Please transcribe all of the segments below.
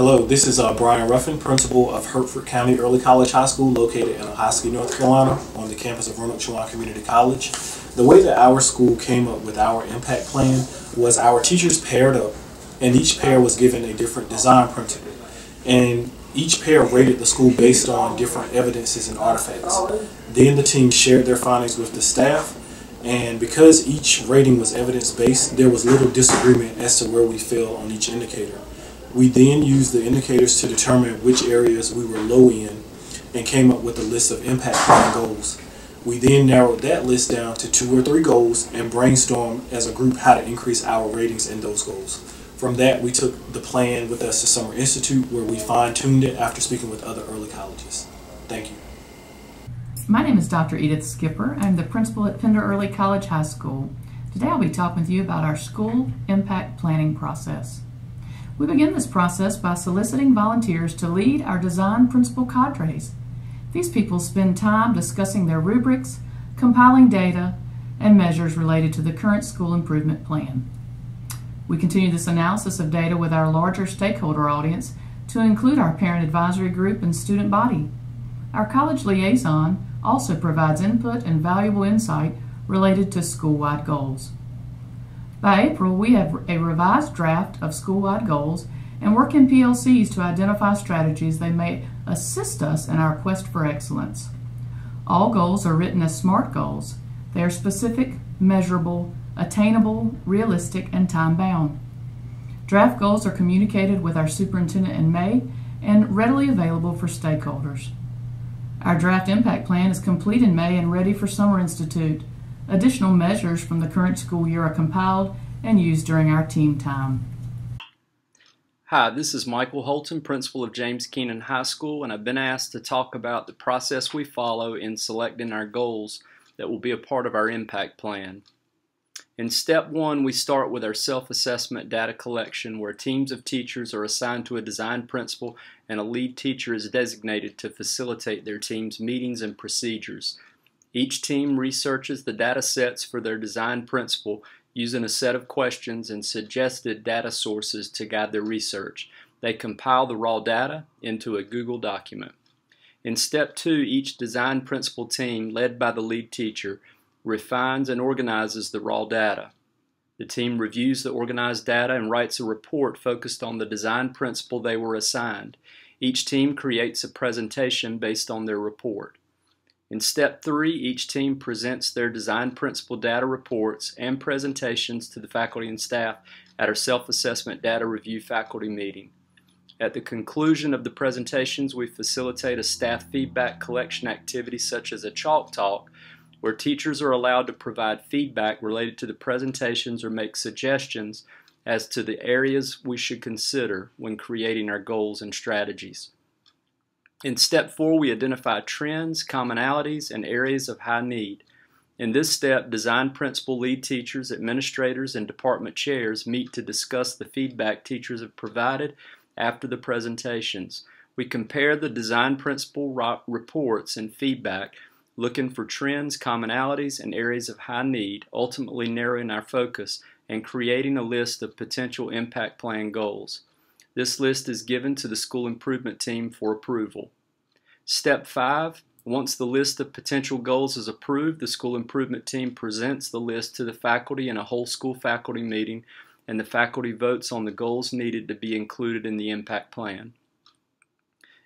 Hello, this is Brian Ruffin, principal of Hertford County Early College High School, located in Ahoskie, North Carolina, on the campus of Roanoke Chowan Community College. The way that our school came up with our impact plan was our teachers paired up, and each pair was given a different design principle. And each pair rated the school based on different evidences and artifacts. Then the team shared their findings with the staff, and because each rating was evidence-based, there was little disagreement as to where we fell on each indicator. We then used the indicators to determine which areas we were low in and came up with a list of impact plan goals. We then narrowed that list down to 2 or 3 goals and brainstormed as a group how to increase our ratings in those goals. From that, we took the plan with us to Summer Institute, where we fine-tuned it after speaking with other early colleges. Thank you. My name is Dr. Edith Skipper. I'm the principal at Pender Early College High School. Today I'll be talking with you about our school impact planning process. We begin this process by soliciting volunteers to lead our design principal cadres. These people spend time discussing their rubrics, compiling data, and measures related to the current school improvement plan. We continue this analysis of data with our larger stakeholder audience to include our parent advisory group and student body. Our college liaison also provides input and valuable insight related to school-wide goals. By April, we have a revised draft of school-wide goals and work in PLCs to identify strategies that may assist us in our quest for excellence. All goals are written as SMART goals. They are specific, measurable, attainable, realistic, and time-bound. Draft goals are communicated with our superintendent in May and readily available for stakeholders. Our draft impact plan is complete in May and ready for Summer Institute. Additional measures from the current school year are compiled and used during our team time. Hi, this is Michael Holton, principal of James Keenan High School, and I've been asked to talk about the process we follow in selecting our goals that will be a part of our impact plan. In step 1, we start with our self-assessment data collection, where teams of teachers are assigned to a design principal and a lead teacher is designated to facilitate their team's meetings and procedures. Each team researches the data sets for their design principle using a set of questions and suggested data sources to guide their research. They compile the raw data into a Google document. In step 2, each design principal team, led by the lead teacher, refines and organizes the raw data. The team reviews the organized data and writes a report focused on the design principle they were assigned. Each team creates a presentation based on their report. In step 3, each team presents their design principle data reports and presentations to the faculty and staff at our self-assessment data review faculty meeting. At the conclusion of the presentations, we facilitate a staff feedback collection activity such as a chalk talk, where teachers are allowed to provide feedback related to the presentations or make suggestions as to the areas we should consider when creating our goals and strategies. In step 4, we identify trends, commonalities, and areas of high need. In this step, design principal, lead teachers, administrators, and department chairs meet to discuss the feedback teachers have provided after the presentations. We compare the design principal reports and feedback, looking for trends, commonalities, and areas of high need, ultimately narrowing our focus and creating a list of potential impact plan goals. This list is given to the school improvement team for approval. Step 5, once the list of potential goals is approved, the school improvement team presents the list to the faculty in a whole school faculty meeting, and the faculty votes on the goals needed to be included in the impact plan.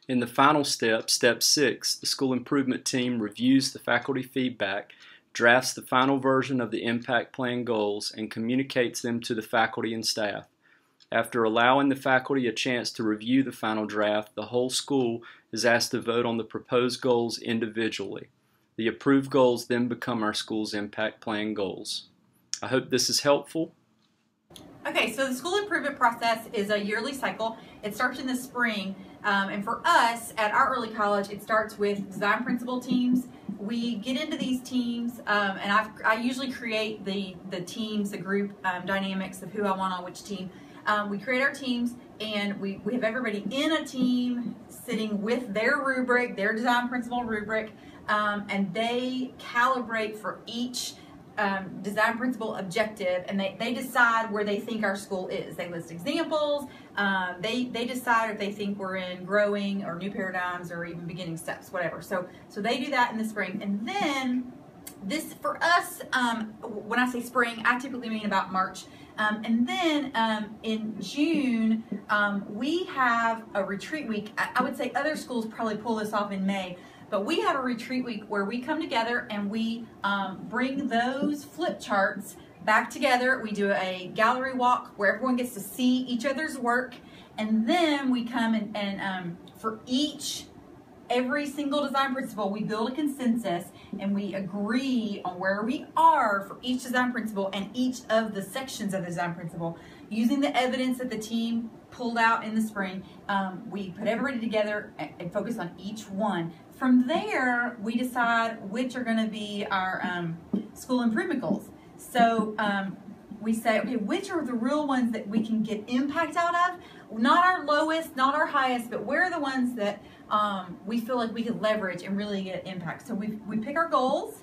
In the final step, step 6, the school improvement team reviews the faculty feedback, drafts the final version of the impact plan goals, and communicates them to the faculty and staff. After allowing the faculty a chance to review the final draft, the whole school is asked to vote on the proposed goals individually. The approved goals then become our school's impact plan goals. I hope this is helpful. Okay, so the school improvement process is a yearly cycle. It starts in the spring, and for us at our early college, it starts with design principal teams. We get into these teams, and I usually create the teams, the group dynamics of who I want on which team. We create our teams, and we have everybody in a team sitting with their rubric, their design principle rubric, and they calibrate for each design principle objective, and they decide where they think our school is. They list examples. They decide if they think we're in growing or new paradigms or even beginning steps, whatever. So they do that in the spring. And then this, for us, when I say spring, I typically mean about March. And then in June, we have a retreat week. I would say other schools probably pull this off in May, but we have a retreat week where we come together and we bring those flip charts back together. We do a gallery walk where everyone gets to see each other's work, and then we come and for every single design principle, we build a consensus and we agree on where we are for each design principle and each of the sections of the design principle. Using the evidence that the team pulled out in the spring, we put everybody together and focus on each one. From there, we decide which are going to be our school improvement goals. So we say, okay, which are the real ones that we can get impact out of? Not our lowest, not our highest, but where are the ones that we feel like we could leverage and really get impact? So we pick our goals.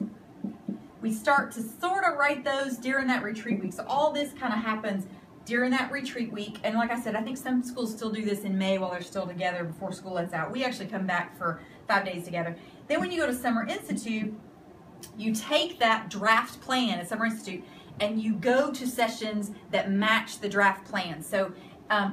We start to sort of write those during that retreat week. So all this kind of happens during that retreat week. And like I said, I think some schools still do this in May while they're still together before school lets out. We actually come back for 5 days together. Then when you go to Summer Institute, you take that draft plan at Summer Institute and you go to sessions that match the draft plan. So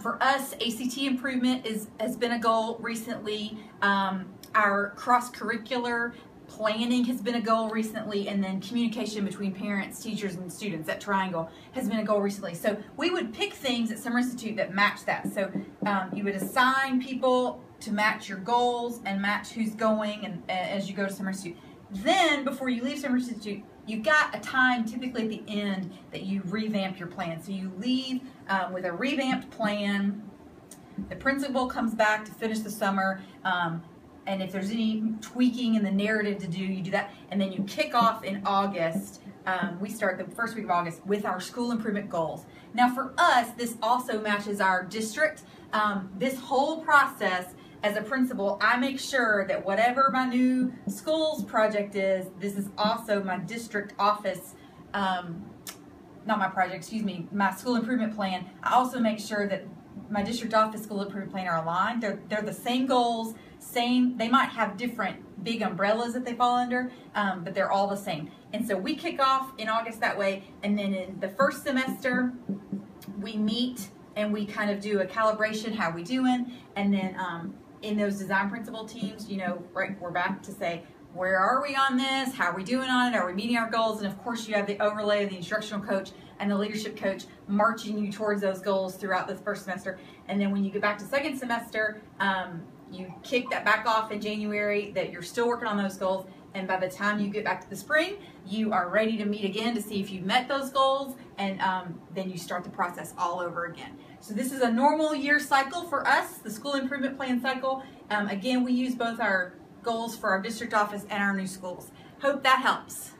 for us, ACT improvement has been a goal recently. Our cross-curricular planning has been a goal recently, and then communication between parents, teachers, and students, that triangle, has been a goal recently. So we would pick things at Summer Institute that match that. So you would assign people to match your goals and match who's going and as you go to Summer Institute. Then, before you leave Summer Institute, you've got a time, typically at the end, that you revamp your plan. So you leave with a revamped plan. The principal comes back to finish the summer, and if there's any tweaking in the narrative to do, you do that. And then you kick off in August. We start the first week of August with our school improvement goals. Now for us, this also matches our district. This whole process, as a principal, I make sure that whatever my new schools project is, this is also my district office, not my project, excuse me, my school improvement plan. I also make sure that my district office school improvement plan are aligned. They're the same goals, they might have different big umbrellas that they fall under, but they're all the same. And so we kick off in August that way, and then in the first semester, we meet and we kind of do a calibration, how we doing, and then in those design principle teams, you know, right, we're back to say, where are we on this? How are we doing on it? Are we meeting our goals? And of course, you have the overlay of the instructional coach and the leadership coach marching you towards those goals throughout the first semester. And then when you get back to second semester, you kick that back off in January that you're still working on those goals. And by the time you get back to the spring, you are ready to meet again to see if you've met those goals. And then you start the process all over again. So this is a normal year cycle for us, the school improvement plan cycle. Again, we use both our goals for our district office and our new schools. Hope that helps.